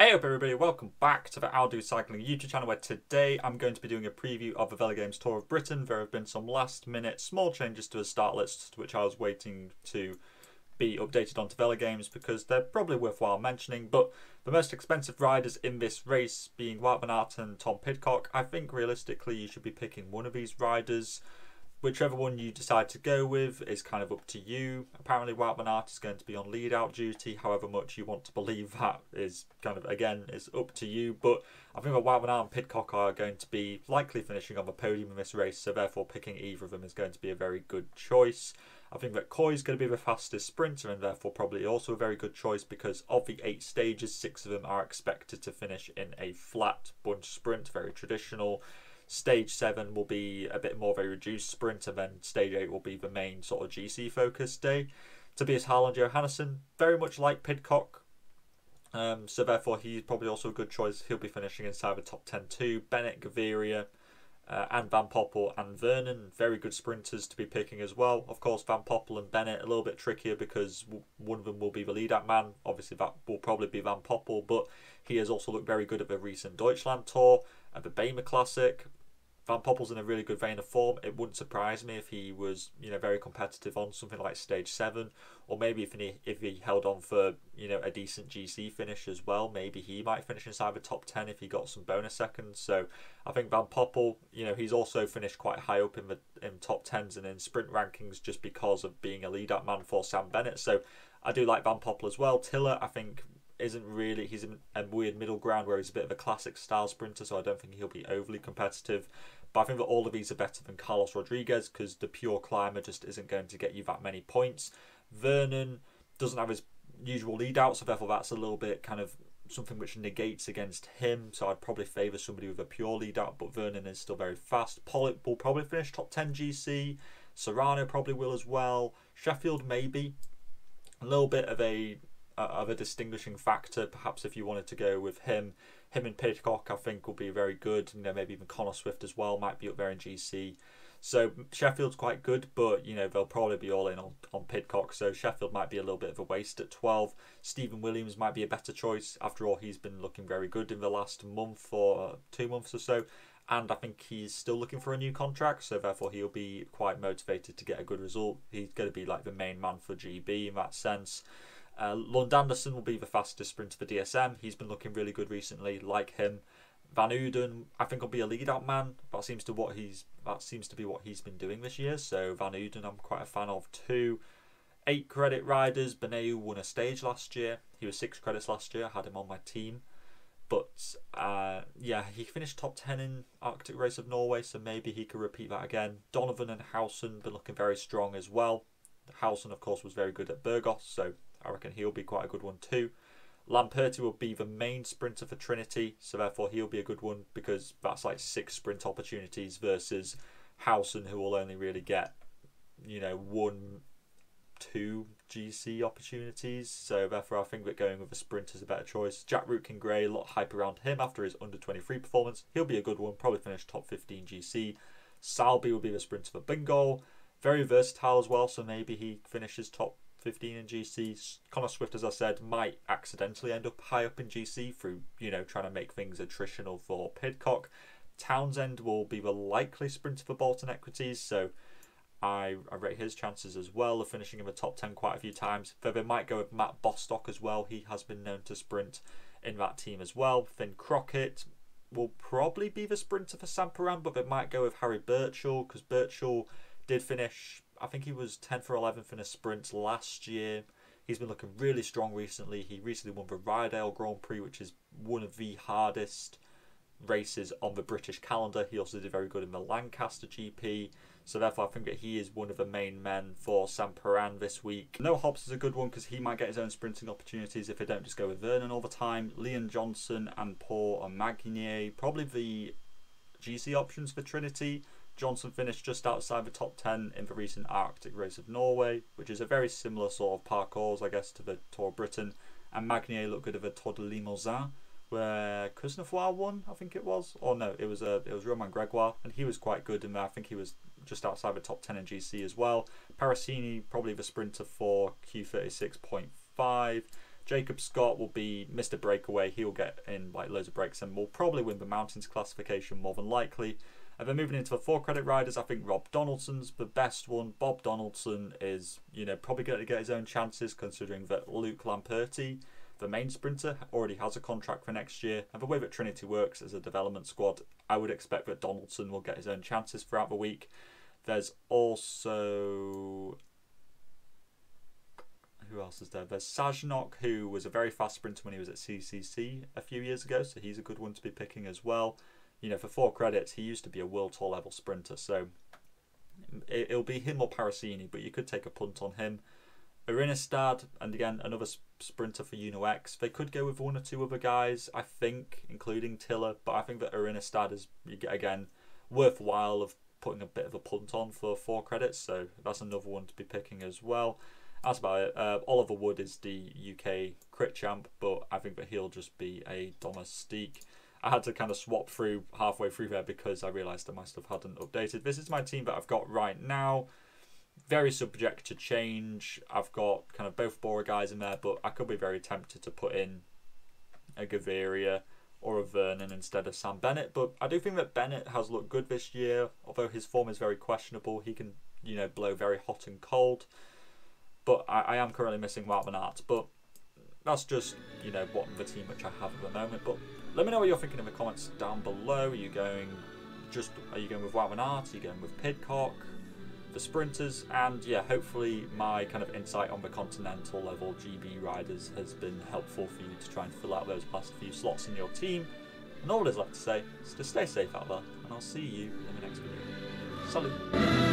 Hey up everybody, welcome back to the I'll Do Cycling YouTube channel, where today I'm going to be doing a preview of the VELOGAMES Tour of Britain. There have been some last minute small changes to the start list which I was waiting to be updated onto VELOGAMES because they're probably worthwhile mentioning. But the most expensive riders in this race being Wout van Aert and Tom Pidcock, I think realistically you should be picking one of these riders. Whichever one you decide to go with is kind of up to you. Apparently Wout van Aert is going to be on lead out duty, however much you want to believe that is kind of, again, is up to you. But I think that Wout van Aert and Pidcock are going to be likely finishing on the podium in this race, so therefore picking either of them is going to be a very good choice. I think that Koy is going to be the fastest sprinter and therefore probably also a very good choice because of the 8 stages, 6 of them are expected to finish in a flat bunch sprint, very traditional. Stage 7 will be a bit more of a reduced sprint, and then Stage 8 will be the main sort of GC focused day. Tobias Harland Johannesson, very much like Pidcock, so therefore he's probably also a good choice. He'll be finishing inside the top 10 too. Bennett, Gaviria, and Van Poppel and Vernon, very good sprinters to be picking as well. Of course, Van Poppel and Bennett a little bit trickier because one of them will be the lead-out man. Obviously, that will probably be Van Poppel, but he has also looked very good at the recent Deutschland Tour, at the Bremer Classic. Van Poppel's in a really good vein of form. It wouldn't surprise me if he was, very competitive on something like Stage 7, or maybe if he held on for, a decent GC finish as well. Maybe he might finish inside the top 10 if he got some bonus seconds. So I think Van Poppel, he's also finished quite high up in top 10s and in sprint rankings just because of being a lead-up man for Sam Bennett. So I do like Van Poppel as well. Tiller, I think, isn't really, he's in a weird middle ground where he's a bit of a classic style sprinter, so I don't think he'll be overly competitive. But I think that all of these are better than Carlos Rodriguez because the pure climber just isn't going to get you that many points. Vernon doesn't have his usual lead out, so therefore that's a little bit kind of something which negates against him. So I'd probably favour somebody with a pure lead out, but Vernon is still very fast. Pollitt will probably finish top 10 GC. Serrano probably will as well. Sheffield maybe. A little bit of a distinguishing factor, perhaps, if you wanted to go with him. Him and Pidcock, I think, will be very good. Maybe even Connor Swift as well might be up there in GC. So Sheffield's quite good, but they'll probably be all in on Pidcock. So Sheffield might be a little bit of a waste at 12. Stephen Williams might be a better choice. After all, he's been looking very good in the last month or 2 months or so. And I think he's still looking for a new contract, so therefore he'll be quite motivated to get a good result. He's going to be like the main man for GB in that sense. Lund Anderson will be the fastest sprinter for DSM. He's been looking really good recently, like him. Van Uden, I think, will be a lead-out man. That seems to be what he's been doing this year. So Van Uden, I'm quite a fan of too. 8 credit riders. Beneu won a stage last year. He was 6 credits last year. I had him on my team. But yeah, he finished top 10 in Arctic Race of Norway, so maybe he could repeat that again. Donovan and Howson been looking very strong as well. Howson, of course, was very good at Burgos, so I reckon he'll be quite a good one too. Lamperti will be the main sprinter for Trinity, so therefore he'll be a good one because that's like 6 sprint opportunities versus Howson, who will only really get 1, 2 GC opportunities. So therefore I think that going with a sprint is a better choice. Jack Rootkin-Gray, a lot of hype around him after his under 23 performance. He'll be a good one, probably finish top 15 GC. Salby will be the sprinter for Bengal, very versatile as well, so maybe he finishes top 15 in GC. Connor Swift, as I said, might accidentally end up high up in GC through, trying to make things attritional for Pidcock. Townsend will be the likely sprinter for Bolton Equities, so I rate his chances as well of finishing in the top 10 quite a few times. Though they might go with Matt Bostock as well. He has been known to sprint in that team as well. Finn Crockett will probably be the sprinter for Samparan, but they might go with Harry Birchall because Birchall did finish, I think he was 10th or 11th in a sprint last year. He's been looking really strong recently. He recently won the Rydale Grand Prix, which is one of the hardest races on the British calendar. He also did very good in the Lancaster GP. So therefore I think that he is one of the main men for Samparan this week. Noah Hobbs is a good one because he might get his own sprinting opportunities if they don't just go with Vernon all the time. Leon Johnson and Paul Magnier, probably the GC options for Trinity. Johnson finished just outside the top 10 in the recent Arctic Race of Norway, which is a very similar sort of parcours, I guess, to the Tour of Britain. And Magnier looked good at the Tour de Limousin, where Kuznetsov won, I think it was. Or no, it was Romain Gregoire, and he was quite good in there. I think he was just outside the top 10 in GC as well. Parasini, probably the sprinter for Q36.5. Jacob Scott will be Mr. Breakaway. He'll get in like loads of breaks and will probably win the Mountains classification more than likely. And then moving into the 4 credit riders, I think Rob Donaldson's the best one. Bob Donaldson is, probably going to get his own chances, considering that Luke Lamperti, the main sprinter, already has a contract for next year. And the way that Trinity works as a development squad, I would expect that Donaldson will get his own chances throughout the week. There's also... who else is there? There's Sajnok, who was a very fast sprinter when he was at CCC a few years ago, so he's a good one to be picking as well. For 4 credits, he used to be a World Tour level sprinter, so it'll be him or Parasini, but you could take a punt on him. Irinestad, and again, another sprinter for Uno X. They could go with 1 or 2 other guys, I think, including Tiller, but I think that Irinestad is, again, worthwhile of putting a bit of a punt on for 4 credits, so that's another one to be picking as well. That's about it. Oliver Wood is the UK crit champ, but I think that he'll just be a domestique. I had to kind of swap through halfway through there because I realised that my stuff hadn't updated. This is my team that I've got right now. Very subject to change. I've got kind of both Bora guys in there, but I could be very tempted to put in a Gaviria or a Vernon instead of Sam Bennett. But I do think that Bennett has looked good this year, although his form is very questionable. He can, blow very hot and cold. But I am currently missing Wout van Aert. But that's just, what the team which I have at the moment. But let me know what you're thinking in the comments down below. Are you going with Wout van Aert? Are you going with Pidcock? The sprinters? And yeah, hopefully my kind of insight on the continental level GB riders has been helpful for you to try and fill out those last few slots in your team. And all that is left to say is to stay safe out there, and I'll see you in the next video. Salut!